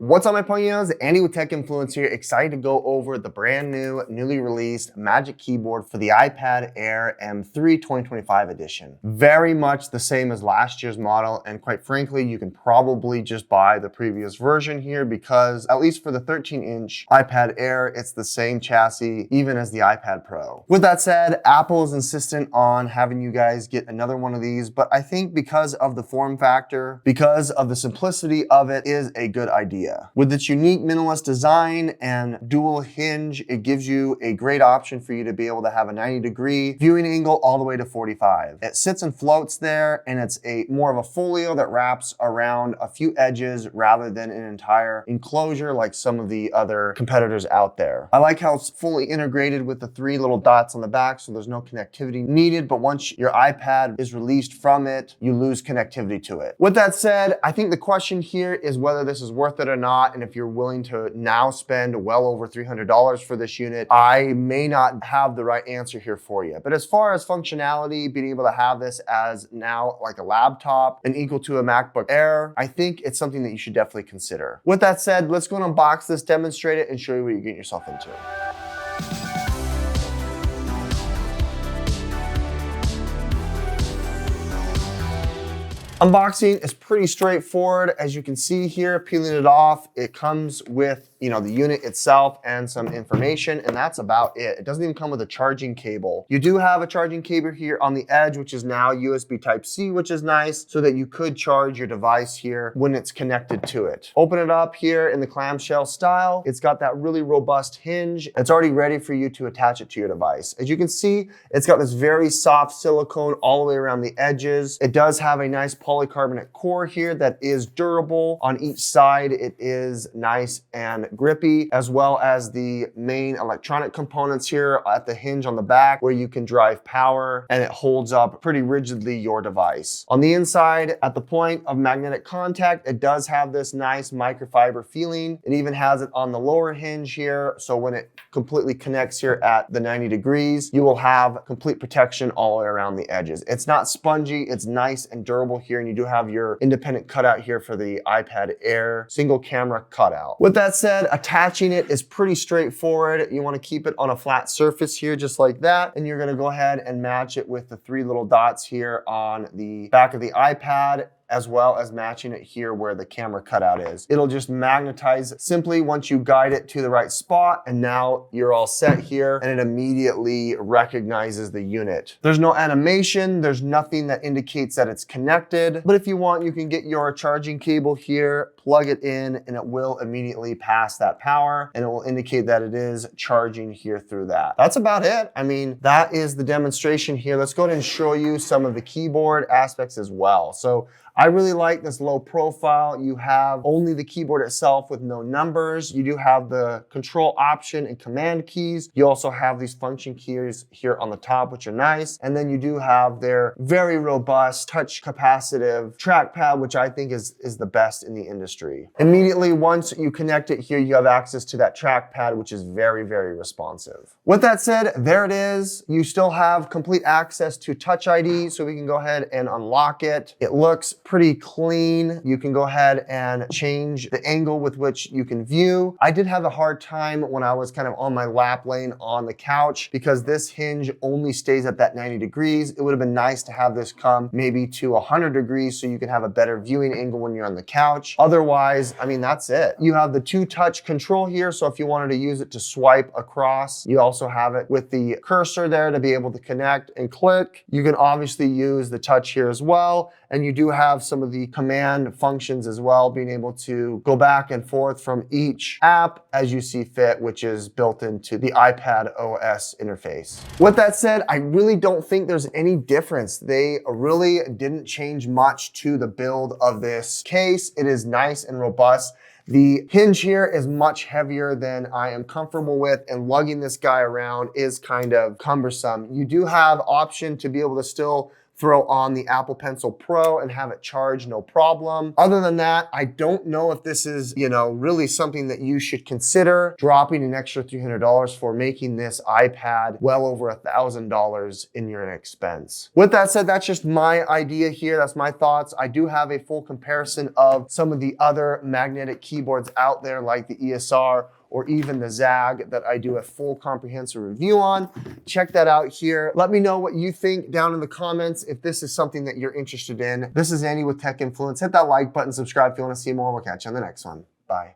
What's up, my ponios? Andy with Tech Influence here, excited to go over the brand new, newly released Magic Keyboard for the iPad Air M3 2025 edition. Very much the same as last year's model, and quite frankly, you can probably just buy the previous version here because, at least for the 13-inch iPad Air, it's the same chassis even as the iPad Pro. With that said, Apple is insistent on having you guys get another one of these, but I think because of the form factor, because of the simplicity of it, is a good idea. With its unique minimalist design and dual hinge, it gives you a great option for you to be able to have a 90-degree viewing angle all the way to 45. It sits and floats there, and it's more of a folio that wraps around a few edges rather than an entire enclosure like some of the other competitors out there. I like how it's fully integrated with the 3 little dots on the back, so there's no connectivity needed, but once your iPad is released from it, you lose connectivity to it. With that said, I think the question here is whether this is worth it or not, and if you're willing to now spend well over $300 for this unit. I may not have the right answer here for you, but as far as functionality, being able to have this as now like a laptop and equal to a MacBook Air, I think it's something that you should definitely consider. With that said, let's go and unbox this, demonstrate it, and show you what you're getting yourself into. Unboxing is pretty straightforward. As you can see here, peeling it off, it comes with the unit itself and some information, and that's about it. It doesn't even come with a charging cable. You do have a charging cable here on the edge, which is now USB Type-C, which is nice, so that you could charge your device here when it's connected to it. Open it up here in the clamshell style. It's got that really robust hinge. It's already ready for you to attach it to your device. As you can see, it's got this very soft silicone all the way around the edges. It does have a nice polycarbonate core here that is durable. On each side, it is nice and grippy, as well as the main electronic components here at the hinge on the back where you can drive power, and it holds up pretty rigidly your device. On the inside, at the point of magnetic contact, it does have this nice microfiber feeling. It even has it on the lower hinge here, so when it completely connects here at the 90 degrees, you will have complete protection all the way around the edges. It's not spongy, it's nice and durable here, and you do have your independent cutout here for the iPad Air single camera cutout. With that said, attaching it is pretty straightforward. You want to keep it on a flat surface here just like that, and you're going to go ahead and match it with the 3 little dots here on the back of the iPad, as well as matching it here where the camera cutout is. It'll just magnetize simply once you guide it to the right spot, and now you're all set here, and it immediately recognizes the unit. There's no animation, there's nothing that indicates that it's connected, but if you want, you can get your charging cable here, plug it in, and it will immediately pass that power, and it will indicate that it is charging here through that. That's about it. I mean, that is the demonstration here. Let's go ahead and show you some of the keyboard aspects as well. So I really like this low profile. You have only the keyboard itself with no numbers. You do have the control option and command keys. You also have these function keys here on the top, which are nice. And then you do have their very robust touch capacitive trackpad, which I think is the best in the industry. Immediately, once you connect it here, you have access to that trackpad, which is very, very responsive. With that said, there it is. You still have complete access to Touch ID, so we can go ahead and unlock it. It looks pretty clean. You can go ahead and change the angle with which you can view. I did have a hard time when I was kind of on my lap laying on the couch because this hinge only stays at that 90 degrees. It would have been nice to have this come maybe to 100 degrees so you can have a better viewing angle when you're on the couch. Otherwise, I mean, that's it. You have the 2-touch control here, so if you wanted to use it to swipe across, you also have it with the cursor there to be able to connect and click. You can obviously use the touch here as well, and you do have some of the command functions as well, being able to go back and forth from each app as you see fit, which is built into the iPad OS interface. With that said, I really don't think there's any difference. They really didn't change much to the build of this case. It is nice and robust. The hinge here is much heavier than I am comfortable with, and lugging this guy around is kind of cumbersome. You do have option to be able to still throw on the Apple Pencil Pro and have it charge no problem. Other than that, I don't know if this is, really something that you should consider dropping an extra $300 for, making this iPad well over $1,000 in your expense. With that said, that's just my idea here. That's my thoughts. I do have a full comparison of some of the other magnetic keyboards out there like the ESR or even the Zag that I do a full comprehensive review on. Check that out here. Let me know what you think down in the comments if this is something that you're interested in. This is Andy with Tech Influence. Hit that like button, subscribe if you want to see more. We'll catch you on the next one. Bye.